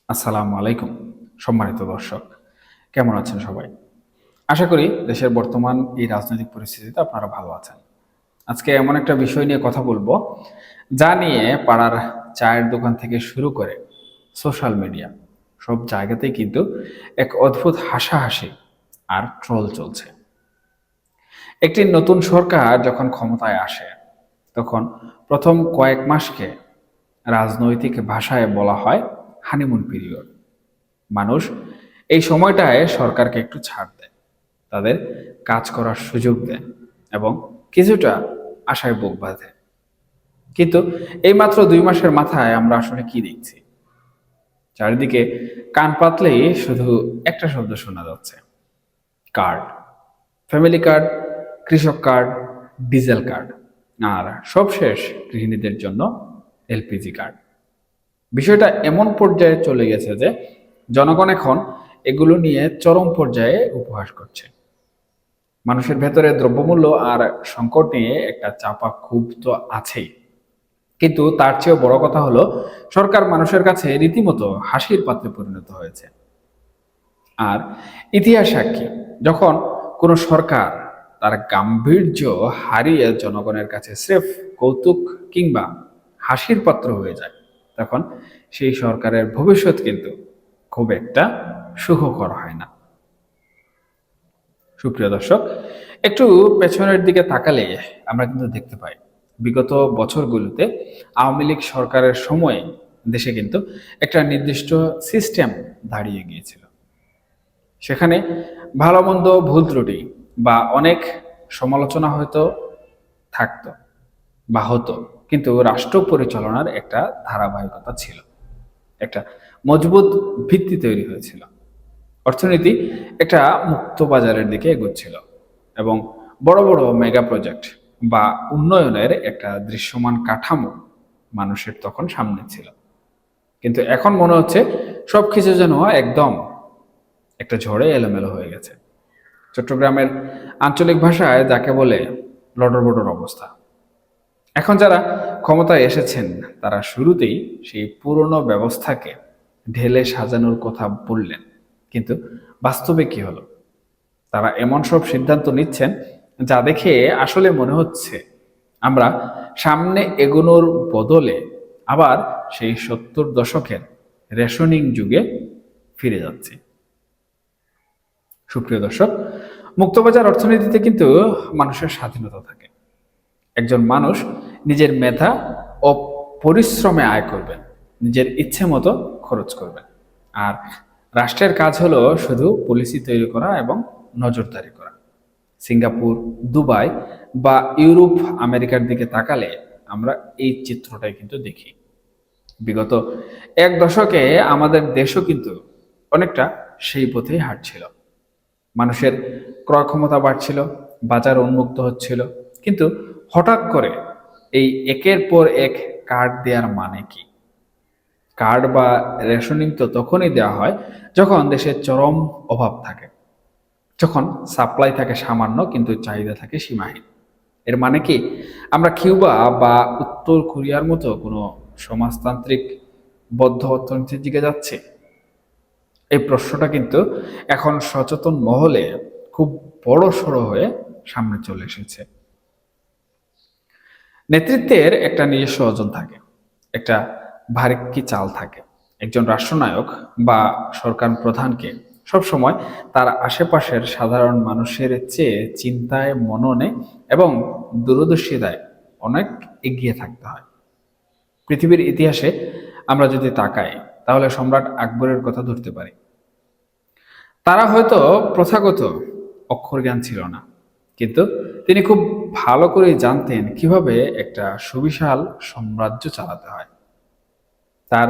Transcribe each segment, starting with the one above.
আসসালামু আলাইকুম। সম্মানিত দর্শক, কেমন আছেন সবাই? আশা করি দেশের বর্তমান এই রাজনৈতিক পরিস্থিতিতে আপনারা ভালো আছেন। আজকে এমন একটা বিষয় নিয়ে কথা বলবো, যা নিয়ে পাড়ার চায়ের দোকান থেকে শুরু করে সোশ্যাল মিডিয়া সব জায়গাতেই কিন্তু এক অদ্ভুত হাসাহাসি আর ট্রোল চলছে। একটি নতুন সরকার যখন ক্ষমতায় আসে, তখন প্রথম কয়েক মাসকে রাজনৈতিক ভাষায় বলা হয় হানিমুন পিরিয়ড। মানুষ এই সময়টায় সরকারকে একটু ছাড় দেয়, তাদের কাজ করার সুযোগ দেয় এবং কিছুটা আশায় বুক বাঁধে। কিন্তু এই মাত্র 2 মাসের মাথায় আমরা আসলে কি দেখছি? চারিদিকে কান পাতলেই শুধু একটা শব্দ শোনা যাচ্ছে: কার্ড, ফ্যামিলি কার্ড, কৃষক কার্ড, ডিজেল কার্ড, আর সবশেষ গৃহিণীদের জন্য এলপিজি কার্ড। বিষয়টা এমন পর্যায়ে চলে গেছে যে জনগণ এখন এগুলো নিয়ে চরম পর্যায়ে উপহাস করছে। মানুষের ভেতরে দ্রব্যমূল্য আর সংকট নিয়ে একটা চাপা ক্ষোভ তো আছেই, কিন্তু তার চেয়েও বড় কথা হলো সরকার মানুষের কাছে রীতিমতো হাসির পাত্রে পরিণত হয়েছে। আর ইতিহাস সাক্ষী, যখন কোনো সরকার তার গাম্ভীর্য হারিয়ে জনগণের কাছে স্রেফ কৌতুক কিংবা হাসির পাত্র হয়ে যায়, তখন সেই সরকারের ভবিষ্যৎ কিন্তু খুব একটা সুখকর হয় না। সুপ্রিয় দর্শক, একটু পেছনের দিকে তাকালে আমরা কিন্তু দেখতে পাই বিগত বছরগুলোতে আওয়ামী লীগ সরকারের সময়ে দেশে কিন্তু একটা নির্দিষ্ট সিস্টেম দাঁড়িয়ে গিয়েছিল। সেখানে ভালো মন্দ, ভুল ত্রুটি বা অনেক সমালোচনা হয়তো থাকতো বা হতো, কিন্তু রাষ্ট্র পরিচালনার একটা ধারাবাহিকতা ছিল, একটা মজবুত ভিত্তি তৈরি হয়েছিল। অর্থনীতি একটা মুক্ত বাজারের দিকে এগোচ্ছিল এবং বড় বড় মেগা প্রজেক্ট বা উন্নয়নের একটা দৃশ্যমান কাঠামো মানুষের তখন সামনে ছিল। কিন্তু এখন মনে হচ্ছে সবকিছু যেন একদম একটা ঝড়ে এলোমেলো হয়ে গেছে। চট্টগ্রামের আঞ্চলিক ভাষায় যাকে বলে লটর বটর অবস্থা। এখন যারা ক্ষমতায় এসেছেন, তারা শুরুতেই সেই পুরনো ব্যবস্থাকে ঢেলে সাজানোর কথা বললেন, কিন্তু বাস্তবে কি হলো? তারা এমন সব সিদ্ধান্ত নিচ্ছেন যা দেখে আসলে মনে হচ্ছে আমরা সামনে এগোনোর বদলে আবার সেই 70 দশকের রেশনিং যুগে ফিরে যাচ্ছি। সুপ্রিয় দর্শক, মুক্তবাজার অর্থনীতিতে কিন্তু মানুষের স্বাধীনতা থাকে। একজন মানুষ নিজের মেধা ও পরিশ্রমে আয় করবেন, নিজের ইচ্ছে মতো খরচ করবেন। আর রাষ্ট্রের কাজ হলো শুধু পলিসি তৈরি করা এবং নজরদারি করা। সিঙ্গাপুর, দুবাই বা ইউরোপ, আমেরিকার দিকে তাকালে আমরা এই চিত্রটাই কিন্তু দেখি। বিগত 1 দশকে আমাদের দেশও কিন্তু অনেকটা সেই পথেই হাঁটছিল। মানুষের ক্রয় ক্ষমতা বাড়ছিল, বাজার উন্মুক্ত হচ্ছিল, কিন্তু হঠাৎ করে এই একের পর এক কার্ড দেওয়ার মানে কি? কার্ড বা রেশনিং তো তখনই দেওয়া হয় যখন দেশের চরম অভাব থাকে, যখন সাপ্লাই থাকে সামান্য কিন্তু চাহিদা থাকে সীমাহীন। এর মানে কি আমরা কিউবা বা উত্তর কোরিয়ার মতো কোনো সমাজতান্ত্রিক বদ্ধ অর্থনীতির দিকে যাচ্ছে? এই প্রশ্নটা কিন্তু এখন সচেতন মহলে খুব বড় সড়ো হয়ে সামনে চলে এসেছে। নেতৃত্বের একটা নিজস্ব ওজন থাকে, একটা ভারিক্কি চাল থাকে। একজন রাষ্ট্রনায়ক বা সরকার প্রধানকে সবসময় তার আশেপাশের সাধারণ মানুষের চেয়ে চিন্তায়, মননে এবং দূরদর্শিতায় অনেক এগিয়ে থাকতে হয়। পৃথিবীর ইতিহাসে আমরা যদি তাকাই, তাহলে সম্রাট আকবরের কথা ধরতে পারি। তারা হয়তো প্রথাগত অক্ষর জ্ঞান ছিল না, কিন্তু তিনি খুব ভালো করে জানতেন কিভাবে একটা সুবিশাল সাম্রাজ্য চালাতে হয়। তার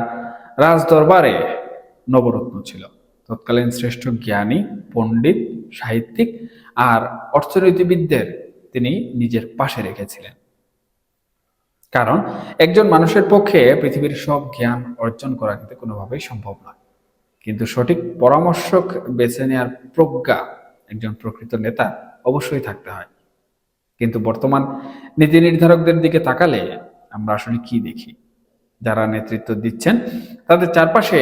রাজদরবারে নবরত্ন ছিল, তৎকালীন শ্রেষ্ঠ জ্ঞানী, পণ্ডিত, সাহিত্যিক আর অর্থনীতিবিদদের তিনি নিজের পাশে রেখেছিলেন। কারণ একজন মানুষের পক্ষে পৃথিবীর সব জ্ঞান অর্জন করা কিন্তু কোনোভাবেই সম্ভব নয়, কিন্তু সঠিক পরামর্শক বেছে নেওয়ার প্রজ্ঞা একজন প্রকৃত নেতা অবশ্যই থাকতে হয়। কিন্তু বর্তমান নীতি নির্ধারকদের দিকে তাকালে আমরা আসলে কি দেখি? যারা নেতৃত্ব দিচ্ছেন তাদের চারপাশে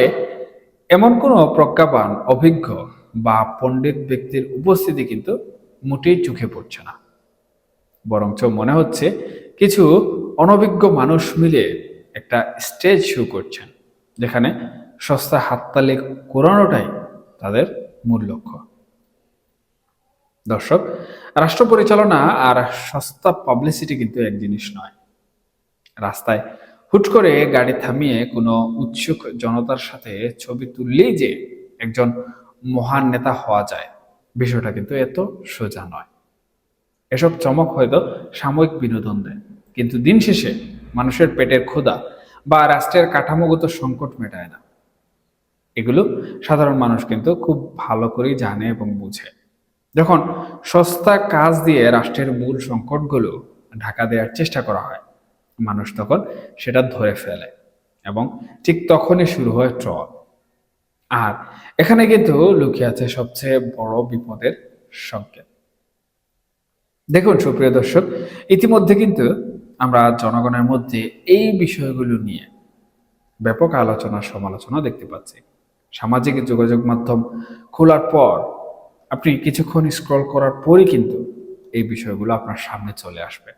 এমন কোনো প্রজ্ঞাবান, অভিজ্ঞ বা পণ্ডিত ব্যক্তির উপস্থিতি কিন্তু মোটেই চোখে পড়ছে না। বরঞ্চ মনে হচ্ছে কিছু অনভিজ্ঞ মানুষ মিলে একটা স্টেজ শো করছেন, যেখানে সস্তা হাততালি কোরানোটাই তাদের মূল লক্ষ্য। দর্শক, রাষ্ট্র পরিচালনা আর সস্তা পাবলিসিটি কিন্তু এক জিনিস নয়। রাস্তায় হুট করে গাড়ি থামিয়ে কোনো উৎসুক জনতার সাথে ছবি তুললেই যে একজন মহান নেতা হওয়া যায়, বিষয়টা কিন্তু এত সোজা নয়। এসব চমক হয়তো সাময়িক বিনোদন দেয়, কিন্তু দিন শেষে মানুষের পেটের ক্ষুধা বা রাষ্ট্রের কাঠামোগত সংকট মেটায় না। এগুলো সাধারণ মানুষ কিন্তু খুব ভালো করেই জানে এবং বুঝে। যখন সস্তা কাজ দিয়ে রাষ্ট্রের মূল সংকটগুলো ঢাকা দেওয়ার চেষ্টা করা হয়, মানুষ তখন সেটা ধরে ফেলে এবং ঠিক তখনই শুরু হয় ট্রল। আর এখানে কিন্তু লুকিয়ে আছে সবচেয়ে বড় বিপদের সংকেত। দেখুন সুপ্রিয় দর্শক, ইতিমধ্যে কিন্তু আমরা জনগণের মধ্যে এই বিষয়গুলো নিয়ে ব্যাপক আলোচনা সমালোচনা দেখতে পাচ্ছি। সামাজিক যোগাযোগ মাধ্যম খোলার পর আপনি কিছুক্ষণ স্ক্রল করার পরই কিন্তু এই বিষয়গুলো আপনার সামনে চলে আসবে।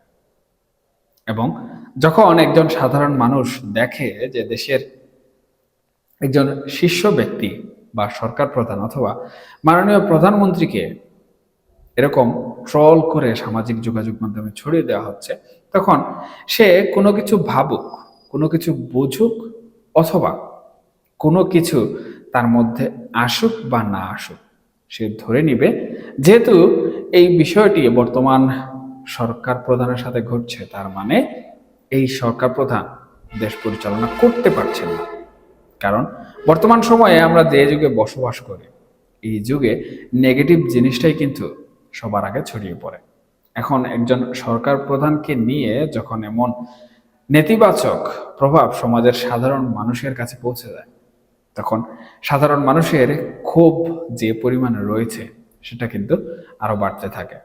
এবং যখন একজন সাধারণ মানুষ দেখে যে দেশের একজন শীর্ষ ব্যক্তি বা সরকার প্রধান অথবা মাননীয় প্রধানমন্ত্রীকে এরকম ট্রল করে সামাজিক যোগাযোগ মাধ্যমে ছড়িয়ে দেওয়া হচ্ছে, তখন সে কোনো কিছু ভাবুক, কোনো কিছু বুঝুক অথবা কোনো কিছু তার মধ্যে আসুক বা না আসুক, সে ধরে নিবে যেহেতু এই বিষয়টি বর্তমান সরকার প্রধানের সাথে ঘটছে, তার মানে এই সরকার প্রধান দেশ পরিচালনা করতে পারছেন না। কারণ বর্তমান সময়ে আমরা যে যুগে বসবাস করি, এই যুগে নেগেটিভ জিনিসটাই কিন্তু সবার আগে ছড়িয়ে পড়ে। এখন একজন সরকার প্রধানকে নিয়ে যখন এমন নেতিবাচক প্রভাব সমাজের সাধারণ মানুষের কাছে পৌঁছে যায়, তখন সাধারণ মানুষের ক্ষোভ যে পরিমাণে রয়েছে সেটা কিন্তু আরো বাড়তে থাকে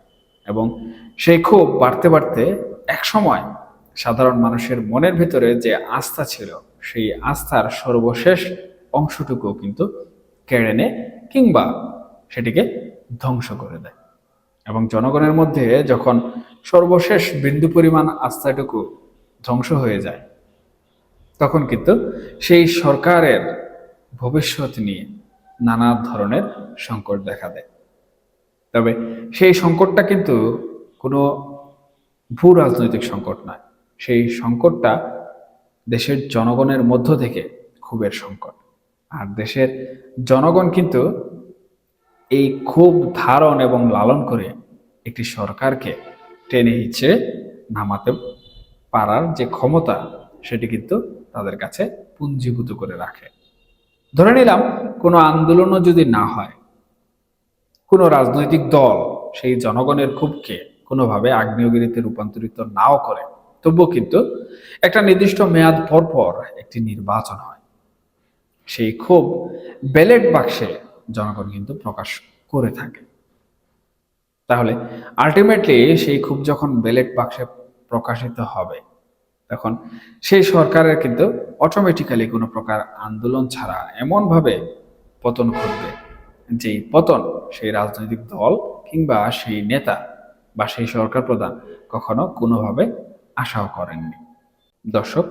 এবং সেই ক্ষোভ বাড়তে বাড়তে এক সময় সাধারণ মানুষের মনের ভিতরে যে আস্থা ছিল, সেই আস্থার সর্বশেষ অংশটুকু কিন্তু কেড়ে নেয় কিংবা সেটিকে ধ্বংস করে দেয়। এবং জনগণের মধ্যে যখন সর্বশেষ বিন্দু পরিমাণ আস্থাটুকু ধ্বংস হয়ে যায়, তখন কিন্তু সেই সরকারের ভবিষ্যৎ নিয়ে নানা ধরনের সংকট দেখা দেয়। তবে সেই সংকটটা কিন্তু কোনো ভূ রাজনৈতিক সংকট নয়, সেই সংকটটা দেশের জনগণের মধ্য থেকে ক্ষোভের সংকট। আর দেশের জনগণ কিন্তু এই ক্ষোভ ধারণ এবং লালন করে একটি সরকারকে টেনে হিচড়ে নামাতে পারার যে ক্ষমতা, সেটি কিন্তু তাদের কাছে পুঞ্জীভূত করে রাখে। ধরে নিলাম কোনো আন্দোলনও যদি না হয়, কোনো রাজনৈতিক দল সেই জনগণের ক্ষোভকে কোনোভাবে আগ্নেয়গিরিতে রূপান্তরিত নাও করে, তবুও কিন্তু একটা নির্দিষ্ট মেয়াদ পর পর একটি নির্বাচন হয়। সেই ক্ষোভ ব্যালট বাক্সে জনগণ কিন্তু প্রকাশ করে থাকে। তাহলে আলটিমেটলি সেই ক্ষোভ যখন ব্যালট বাক্সে প্রকাশিত হবে, তখন সেই সরকারের কিন্তু অটোমেটিক্যালি কোনো প্রকার আন্দোলন ছাড়া এমনভাবে পতন ঘটবে, যেই পতন সেই রাজনৈতিক দল কিংবা সেই নেতা বা সেই সরকার প্রধান কখনো কোনোভাবে আশাও করেননি। দর্শক,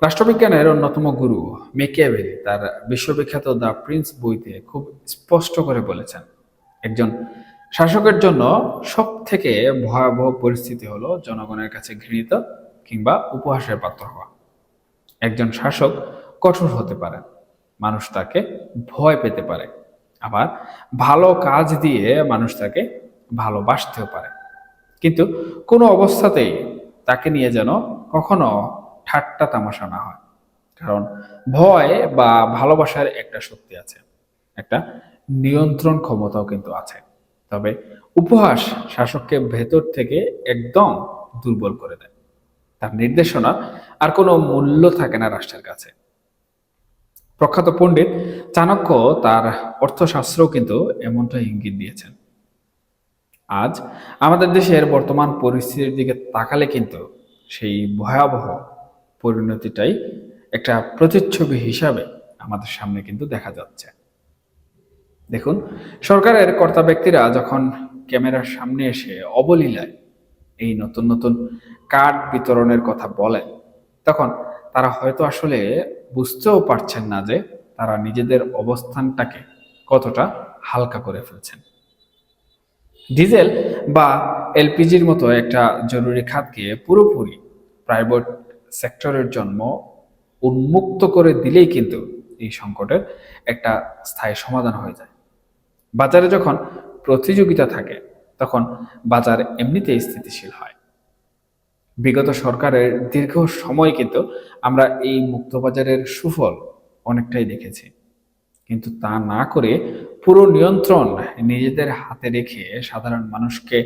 রাষ্ট্রবিজ্ঞানের অন্যতম গুরু মেকিয়াভেলি তার বিশ্ববিখ্যাত দ্য প্রিন্স বইতে খুব স্পষ্ট করে বলেছেন, একজন শাসকের জন্য সব থেকে ভয়াবহ পরিস্থিতি হলো জনগণের কাছে ঘৃণিত কিংবা উপহাসের পাত্র হওয়া। একজন শাসক কঠোর হতে পারে, মানুষ তাকে ভয় পেতে পারে, আবার ভালো কাজ দিয়ে মানুষ তাকে ভালোবাসতেও পারে, কিন্তু কোনো অবস্থাতেই তাকে নিয়ে যেন কখনো ঠাট্টা তামাশা না হয়। কারণ ভয় বা ভালোবাসার একটা শক্তি আছে, একটা নিয়ন্ত্রণ ক্ষমতাও কিন্তু আছে। তবে উপহাস শাসককে ভেতর থেকে একদম দুর্বল করে দেয়। তার নির্দেশনা আর কোনো মূল্য থাকে না রাষ্ট্রের কাছে। প্রখ্যাত পণ্ডিত চাণক্য তার অর্থশাস্ত্রও কিন্তু এমনটা ইঙ্গিত দিয়েছেন। আজ আমাদের দেশের বর্তমান পরিস্থিতির দিকে তাকালে কিন্তু সেই ভয়াবহ পরিণতিটাই একটা প্রতিচ্ছবি হিসাবে আমাদের সামনে কিন্তু দেখা যাচ্ছে। দেখুন, সরকারের কর্তা ব্যক্তিরা যখন ক্যামেরার সামনে এসে অবলীলায় এই নতুন নতুন কার্ড বিতরণের কথা বলেন, তখন তারা হয়তো আসলে বুঝতেও পারছেন না যে তারা নিজেদের অবস্থানটাকে কতটা হালকা করে ফেলছেন। ডিজেল বা এলপিজির মতো একটা জরুরি খাতকে পুরোপুরি প্রাইভেট সেক্টরের জন্য উন্মুক্ত করে দিলেই কিন্তু এই সংকটের একটা স্থায়ী সমাধান হয়ে যায়। বাজারে যখন প্রতিযোগিতা থাকে, তখন বাজার এমনিতেই স্থিতিশীল হয়। বিগত সরকারের দীর্ঘ সময় কিন্তু আমরা এই মুক্তবাজারের সুফল অনেকটাই দেখেছি, কিন্তু তা না করে পুরো নিয়ন্ত্রণ নিজেদের হাতে রেখে সাধারণ মানুষকে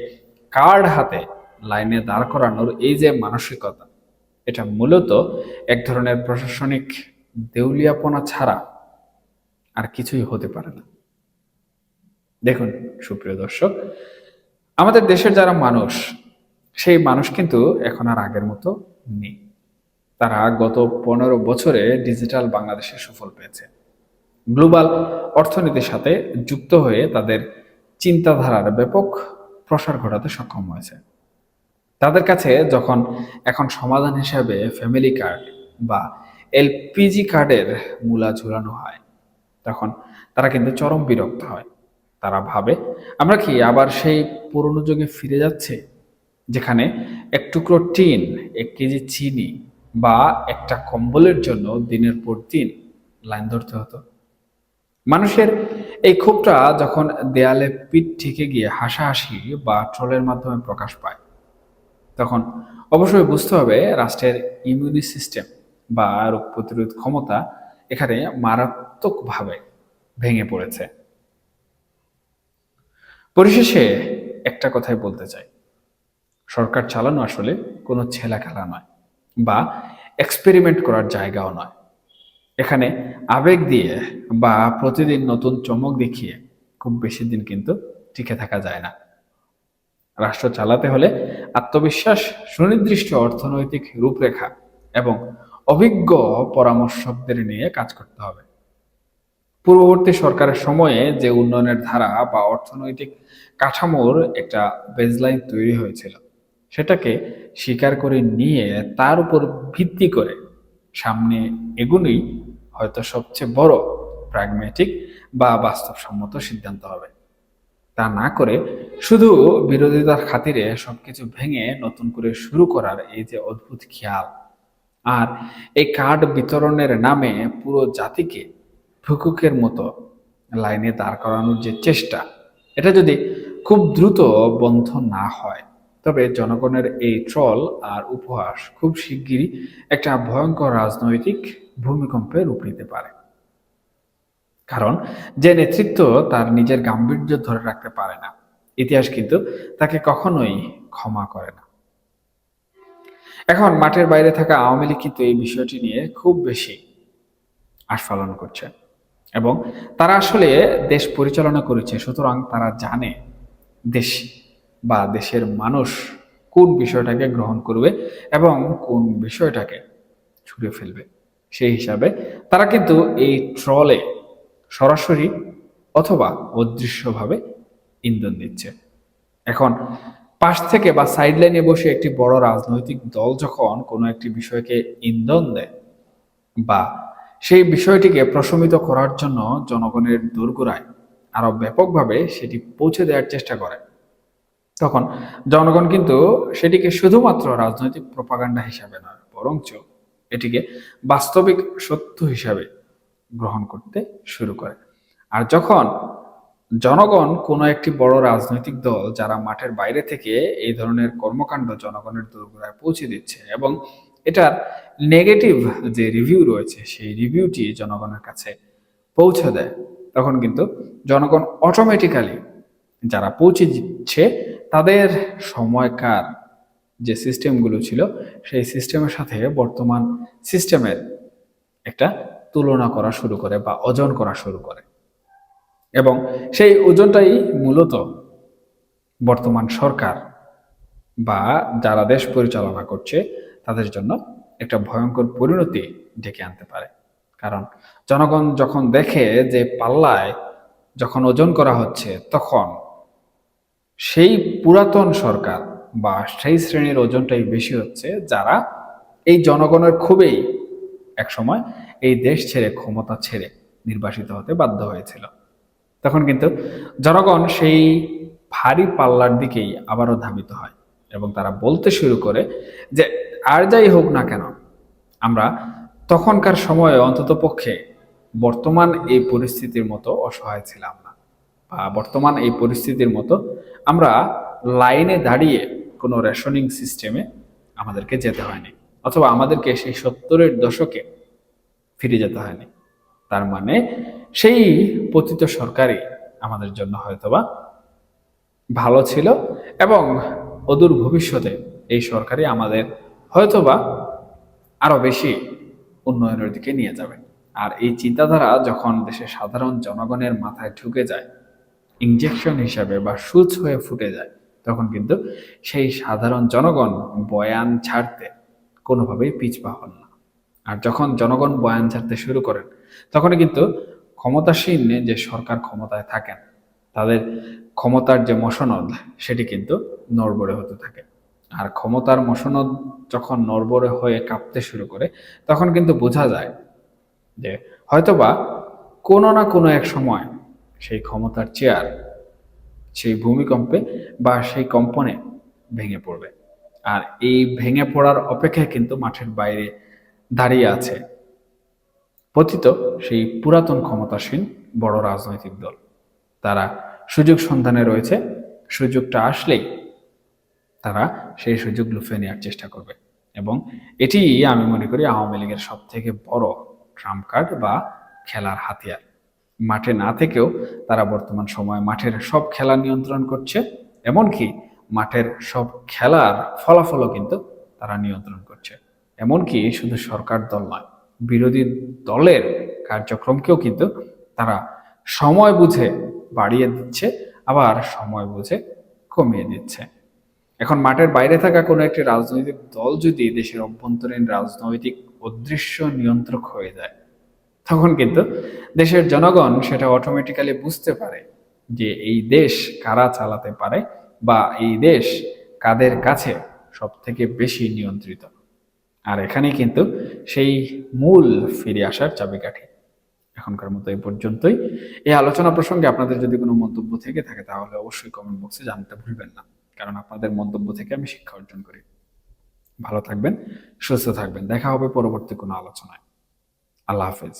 কার্ড হাতে লাইনে দাঁড় করানোর এই যে মানসিকতা, এটা মূলত এক ধরনের প্রশাসনিক দেউলিয়াপনা ছাড়া আর কিছুই হতে পারে না। দেখুন সুপ্রিয় দর্শক, আমাদের দেশের যারা মানুষ, সেই মানুষ কিন্তু এখন আর আগের মতো নেই। তারা গত 15 বছরে ডিজিটাল বাংলাদেশের সুফল পেয়েছে। গ্লোবাল অর্থনীতির সাথে যুক্ত হয়ে তাদের চিন্তাধারার ব্যাপক প্রসার ঘটাতে সক্ষম হয়েছে। তাদের কাছে যখন এখন সমাধান হিসাবে ফ্যামিলি কার্ড বা এলপিজি কার্ডের মূলা ঝুলানো হয়, তখন তারা কিন্তু চরম বিরক্ত হয়। তারা ভাবে, আমরা কি আবার সেই পুরনো যুগে ফিরে যাচ্ছে, যেখানে এক টুকরো টিন, 1 কেজি চিনি বা একটা কম্বলের জন্য দিনের পর দিন লাইন ধরতে হতো। মানুষের এই ক্ষোভটা যখন দেয়ালে পিঠ ঠেকে গিয়ে হাসাহাসি বা ট্রলের মাধ্যমে প্রকাশ পায়, তখন অবশ্যই বুঝতে হবে রাষ্ট্রের ইমিউনি সিস্টেম বা রোগ প্রতিরোধ ক্ষমতা এখানে মারাত্মকভাবে ভেঙে পড়েছে। পরিশেষে একটা কথাই বলতে চাই, সরকার চালানো আসলে কোনো ছেলা খেলা নয় বা এক্সপেরিমেন্ট করার জায়গাও নয়। এখানে আবেগ দিয়ে বা প্রতিদিন নতুন চমক দেখিয়ে খুব বেশি দিন কিন্তু টিকে থাকা যায় না। রাষ্ট্র চালাতে হলে আত্মবিশ্বাস, সুনির্দিষ্ট অর্থনৈতিক রূপরেখা এবং অভিজ্ঞ পরামর্শকদের নিয়ে কাজ করতে হবে। পূর্ববর্তী সরকারের সময়ে যে উন্নয়নের ধারা বা অর্থনৈতিক কাঠামোর একটা বেজলাইন তৈরি হয়েছিল, সেটাকে স্বীকার করে নিয়ে তার উপর ভিত্তি করে সামনে এগুলোই হয়তো সবচেয়ে বড় প্র্যাগম্যাটিক বা বাস্তবসম্মত সিদ্ধান্ত হবে। তা না করে শুধু বিরোধিতার খাতিরে সবকিছু ভেঙে নতুন করে শুরু করার এই যে অদ্ভুত খেয়াল, আর এই কার্ড বিতরণের নামে পুরো জাতিকে ভিক্ষুকের মতো লাইনে দাঁড় করানোর যে চেষ্টা, এটা যদি খুব দ্রুত বন্ধ না হয়, তবে জনগণের এই ট্রল আর উপহাস খুব শিগগিরই একটা ভয়ঙ্কর রাজনৈতিক ভূমিকম্পে রূপ নিতে পারে। কারণ যে নেতৃত্ব তার নিজের গাম্ভীর্য ধরে রাখতে পারে না, ইতিহাস কিন্তু তাকে কখনোই ক্ষমা করে না। এখন মাঠের বাইরে থাকা আওয়ামী লীগ কিন্তু এই বিষয়টি নিয়ে খুব বেশি আস্ফালন করছে এবং তারা আসলে দেশ পরিচালনা করেছে, সুতরাং তারা জানে দেশ বা দেশের মানুষ কোন বিষয়টাকে গ্রহণ করবে এবং কোন বিষয়টাকে ছুঁড়ে ফেলবে। সেই হিসাবে তারা কিন্তু এই ট্রলে সরাসরি অথবা অদৃশ্যভাবে ইন্ধন দিচ্ছে। এখন পাশ থেকে বা সাইড লাইনে বসে একটি বড় রাজনৈতিক দল যখন কোনো একটি বিষয়কে ইন্ধন দেয় বা সেই বিষয়টিকে প্রশমিত করার জন্য জনগণের দোরগোড়ায় আরো ব্যাপকভাবে সেটি পৌঁছে দেওয়ার চেষ্টা করে, তখন জনগণ কিন্তু সেটিকে শুধুমাত্র রাজনৈতিক প্রপাগান্ডা হিসাবে নয়, বরঞ্চ এটিকে বাস্তবিক সত্য হিসাবে গ্রহণ করতে শুরু করে। আর যখন জনগণ কোনো একটি বড় রাজনৈতিক দল যারা মাঠের বাইরে থেকে এই ধরনের কর্মকাণ্ড জনগণের দোরগোড়ায় পৌঁছে দিচ্ছে এবং এটার নেগেটিভ যে রিভিউ রয়েছে সেই রিভিউটি জনগণের কাছে পৌঁছে দেয়, তখন কিন্তু জনগণ অটোমেটিক্যালি যারা পৌঁছে দিচ্ছে তাদের সময়কার যে সিস্টেমগুলো ছিল সেই সিস্টেমের সাথে বর্তমান সিস্টেমের একটা তুলনা করা শুরু করে বা ওজন করা শুরু করে, এবং সেই ওজনটাই মূলত বর্তমান সরকার বা যারা দেশ পরিচালনা করছে তাদের জন্য একটা ভয়ঙ্কর পরিণতি ডেকে আনতে পারে। কারণ জনগণ যখন দেখে যে পাল্লায় যখন ওজন করা হচ্ছে, তখন সেই পুরাতন সরকার বা সেই শ্রেণীর ওজনটাই বেশি হচ্ছে, যারা এই জনগণের খুবই একসময় এই দেশ ছেড়ে, ক্ষমতা ছেড়ে নির্বাসিত হতে বাধ্য হয়েছিল। তখন কিন্তু জনগণ সেই ভারী পাল্লার দিকেই আবারও ধাবিত হয় এবং তারা বলতে শুরু করে যে আর যাই হোক না কেন, আমরা তখনকার সময়ে অন্তত পক্ষে বর্তমান এই পরিস্থিতির মতো অসহায় ছিলাম না, বা বর্তমান এই পরিস্থিতির মতো আমরা লাইনে দাঁড়িয়ে কোনো রেশনিং সিস্টেমে আমাদেরকে যেতে হয়নি, অথবা আমাদেরকে সেই 70-এর দশকে ফিরে যেতে হয়নি। তার মানে সেই পতিত সরকারই আমাদের জন্য হয়তোবা ভালো ছিল, এবং অদূর ভবিষ্যতে এই সরকারই আমাদের হয়তোবা আরো বেশি উন্নয়নের দিকে নিয়ে যাবে। আর এই চিন্তাধারা যখন দেশের সাধারণ জনগণের মাথায় ঢুকে যায়, ইনজেকশন হিসাবে বা সুচ হয়ে ফুটে যায়, তখন কিন্তু সেই সাধারণ জনগণ বয়ান ছাড়তে কোনোভাবেই পিছপা হন না। আর যখন জনগণ বয়ান ছাড়তে শুরু করেন, তখনই কিন্তু ক্ষমতাসীন যে সরকার ক্ষমতায় থাকেন, তাদের ক্ষমতার যে মসনদ সেটি কিন্তু নড়বড়ে হতে থাকে। আর ক্ষমতার মসনদ যখন নড়বড়ে হয়ে কাঁপতে শুরু করে, তখন কিন্তু বোঝা যায় যে হয়তোবা কোনো না কোনো এক সময় সেই ক্ষমতার চেয়ার সেই ভূমিকম্পে বা সেই কম্পনে ভেঙে পড়বে। আর এই ভেঙে পড়ার অপেক্ষায় কিন্তু মাঠের বাইরে দাঁড়িয়ে আছে পতিত সেই পুরাতন ক্ষমতাসীন বড় রাজনৈতিক দল। তারা সুযোগ সন্ধানে রয়েছে, সুযোগটা আসলেই তারা সেই সুযোগ লুফে নেওয়ার চেষ্টা করবে। এবং এটি আমি মনে করি আওয়ামী লীগের সব থেকে বড় ট্রাম্প কার্ড বা খেলার হাতিয়ার। মাঠে না থেকেও তারা বর্তমান সময়ে মাঠের সব খেলা নিয়ন্ত্রণ করছে, এমনকি মাঠের সব খেলার ফলাফলও কিন্তু তারা নিয়ন্ত্রণ করছে। এমনকি শুধু সরকার দল নয়, বিরোধী দলের কার্যক্রমকেও কিন্তু তারা সময় বুঝে বাড়িয়ে দিচ্ছে, আবার সময় বুঝে কমিয়ে দিচ্ছে। এখন মাঠের বাইরে থাকা কোনো একটি রাজনৈতিক দল যদি দেশের অভ্যন্তরীণ রাজনৈতিক অদৃশ্য নিয়ন্ত্রক হয়ে যায়, তখন কিন্তু দেশের জনগণ সেটা অটোমেটিক্যালি বুঝতে পারে যে এই দেশ কারা চালাতে পারে, বা এই দেশ কাদের কাছে সব থেকে বেশি নিয়ন্ত্রিত। আর এখানেই কিন্তু সেই মূল ফিরে আসার চাবিকাঠি। এখনকার মতো এই পর্যন্তই। এই আলোচনা প্রসঙ্গে আপনাদের যদি কোনো মন্তব্য থেকে থাকে, তাহলে অবশ্যই কমেন্ট বক্সে জানাতে ভুলবেন না, কারণ আপনাদের মন্তব্য থেকে আমি শিক্ষা অর্জন করি। ভালো থাকবেন, সুস্থ থাকবেন, দেখা হবে পরবর্তী কোনো আলোচনায়। আল্লাহ হাফেজ।